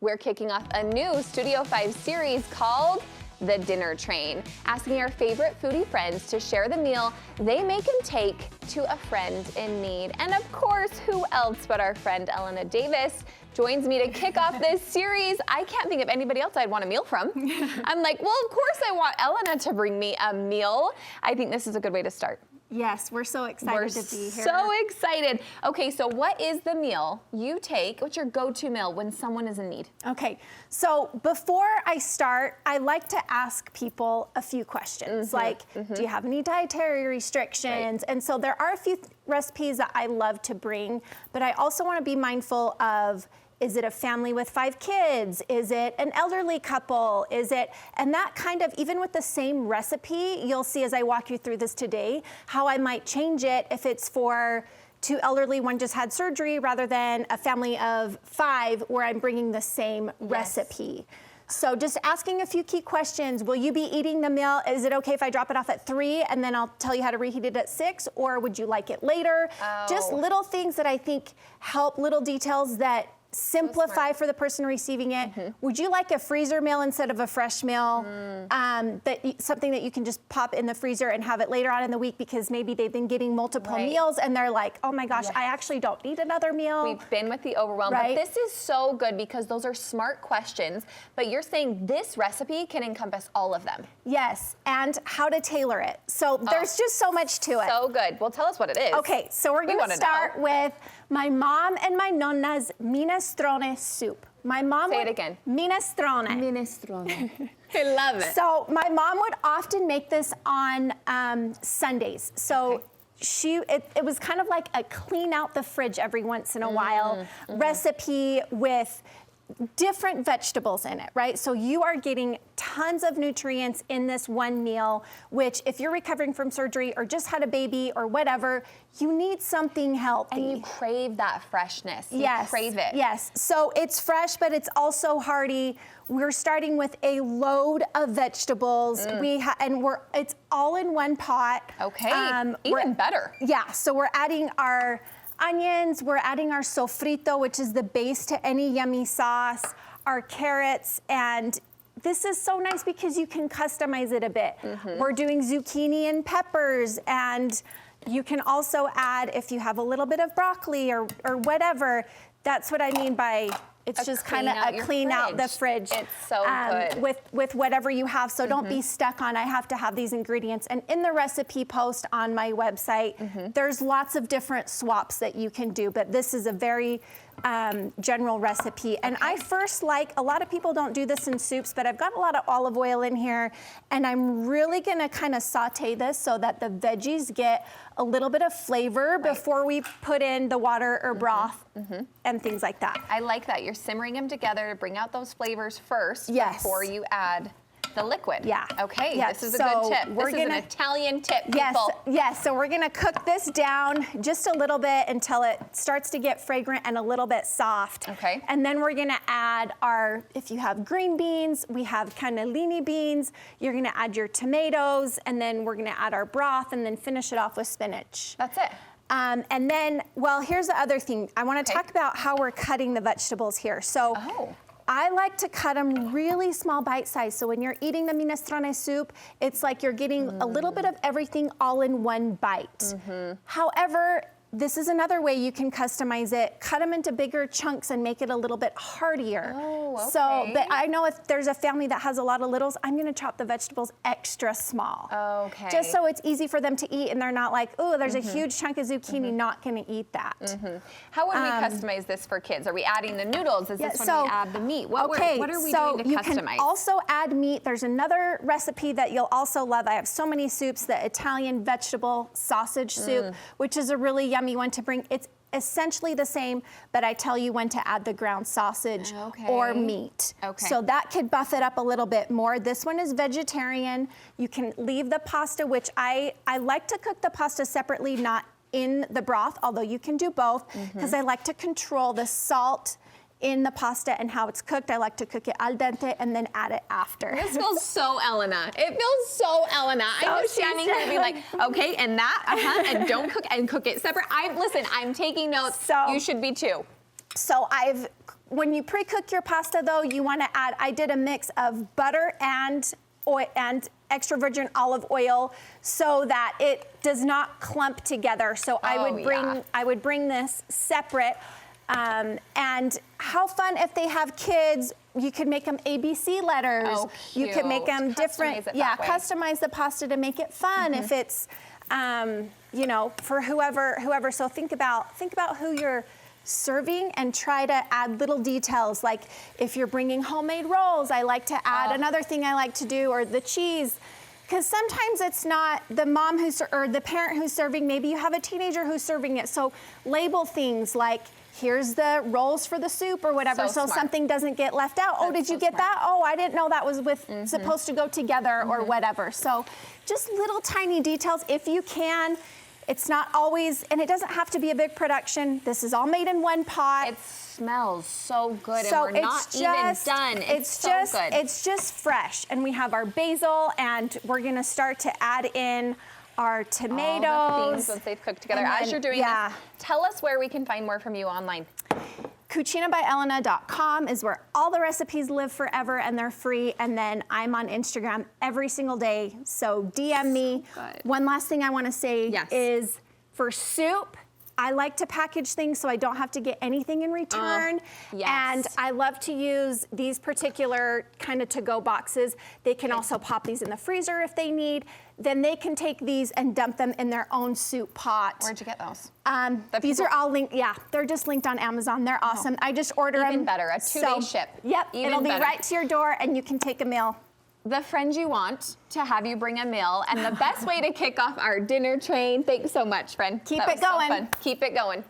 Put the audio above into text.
We're kicking off a new Studio 5 series called The Dinner Train, asking our favorite foodie friends to share the meal they make and take to a friend in need. And of course, who else but our friend Elena Davis joins me to kick off this series. I can't think of anybody else I'd want a meal from. I'm like, well, of course I want Elena to bring me a meal. I think this is a good way to start. Yes, we're so excited to be here. So excited. Okay, so what is the meal you take? What's your go-to meal when someone is in need? Okay, so before I start, I like to ask people a few questions, like, do you have any dietary restrictions? And so there are a few recipes that I love to bring, but I also want to be mindful of, is it a family with 5 kids? Is it an elderly couple? Is it, and that kind of, even with the same recipe, you'll see as I walk you through this today, how I might change it if it's for 2 elderly, one just had surgery, rather than a family of 5 where I'm bringing the same recipe. So just asking a few key questions. Will you be eating the meal? Is it okay if I drop it off at 3 and then I'll tell you how to reheat it at 6? Or would you like it later? Just little things that I think help, little details that simplify for the person receiving it. Would you like a freezer meal instead of a fresh meal? Something that you can just pop in the freezer and have it later on in the week because maybe they've been getting multiple meals and they're like, oh my gosh, I actually don't need another meal. We've been with the overwhelm, but this is so good because those are smart questions, but you're saying this recipe can encompass all of them. Yes, and how to tailor it. So there's just so much to it. So good. Well, tell us what it is. Okay, so we're gonna start with my mom and my nonna's minestrone soup. My mom Say it again. Minestrone. Minestrone. I love it. So my mom would often make this on Sundays. So it was kind of like a clean out the fridge every once in a while recipe with different vegetables in it, right? So you are getting tons of nutrients in this one meal, which if you're recovering from surgery or just had a baby or whatever, you need something healthy. And you crave that freshness. You crave it. Yes, so it's fresh, but it's also hearty. We're starting with a load of vegetables. It's all in one pot. Okay, even better. Yeah, so we're adding our onions, we're adding our sofrito, which is the base to any yummy sauce, our carrots, and this is so nice because you can customize it a bit. We're doing zucchini and peppers, and you can also add, if you have a little bit of broccoli or whatever, that's what I mean by it's just kind of a clean out the fridge. It's so good. With whatever you have, so don't be stuck on, I have to have these ingredients. And in the recipe post on my website, there's lots of different swaps that you can do, but this is a very general recipe. And I first a lot of people don't do this in soups, but I've got a lot of olive oil in here, and I'm really gonna kind of saute this so that the veggies get a little bit of flavor before we put in the water or broth and things like that. I like that. You're simmering them together to bring out those flavors first before you add the liquid. Yeah. Okay, this is a good tip. This is an Italian tip, people. Yes, so we're gonna cook this down just a little bit until it starts to get fragrant and a little bit soft. Okay. And then we're gonna add if you have green beans, we have cannellini beans, you're gonna add your tomatoes, and then we're gonna add our broth and then finish it off with spinach. That's it. And then, well, here's the other thing. I wanna talk about how we're cutting the vegetables here. So. I like to cut them really small bite size. So when you're eating the minestrone soup, it's like you're getting a little bit of everything all in one bite. However, this is another way you can customize it. Cut them into bigger chunks and make it a little bit heartier. So, but I know if there's a family that has a lot of littles, I'm gonna chop the vegetables extra small. Just so it's easy for them to eat and they're not like, oh, there's a huge chunk of zucchini, not gonna eat that. How would we customize this for kids? Are we adding the noodles? Is this when we add the meat? What are we doing to customize? You can also add meat. There's another recipe that you'll also love. I have so many soups, the Italian vegetable sausage soup, which is a really yummy one to bring. It's essentially the same, but I tell you when to add the ground sausage or meat. So that could buff it up a little bit more. This one is vegetarian. You can leave the pasta, which I like to cook the pasta separately, not in the broth, although you can do both, because I like to control the salt in the pasta and how it's cooked. I like to cook it al dente and then add it after. This feels so Elena. It feels so Elena. I'm just standing here and be like, okay, and that, and don't cook it separate. Listen, I'm taking notes. So you should be too. So I've when you pre-cook your pasta though, you wanna add, I did a mix of butter and oil and extra virgin olive oil so that it does not clump together. So I would bring this separate. And how fun if they have kids, you could make them ABC letters. Oh, you could make them different. Yeah, way. customize the pasta to make it fun if it's, you know, for whoever. So think about who you're serving and try to add little details. Like if you're bringing homemade rolls, I like to add another thing I like to do, or the cheese. Because sometimes it's not the mom or the parent who's serving, maybe you have a teenager who's serving it. So label things like, here's the rolls for the soup or whatever, so something doesn't get left out. Oh, did you get that? Oh, I didn't know that was supposed to go together or whatever. So just little tiny details if you can. It's not always, and it doesn't have to be a big production. This is all made in one pot. It smells so good, so and we're not even done. It's just good. It's just fresh. And we have our basil, and we're gonna start to add in our tomatoes. All the things once they've cooked together. As you're doing this, tell us where we can find more from you online. CucinaByElena.com is where all the recipes live forever and they're free. And then I'm on Instagram every single day. So DM me. One last thing I want to say is for soup, I like to package things so I don't have to get anything in return. And I love to use these particular kind of to-go boxes. They can also pop these in the freezer if they need. Then they can take these and dump them in their own soup pot. Where'd you get those? These are all linked, they're just linked on Amazon. They're awesome. I just order them. Even better, a 2-day ship. Yep, it'll be right to your door and you can take a meal. The friend you want to have you bring a meal, and the best way to kick off our dinner train. Thanks so much, friend. Keep it going. So fun. Keep it going.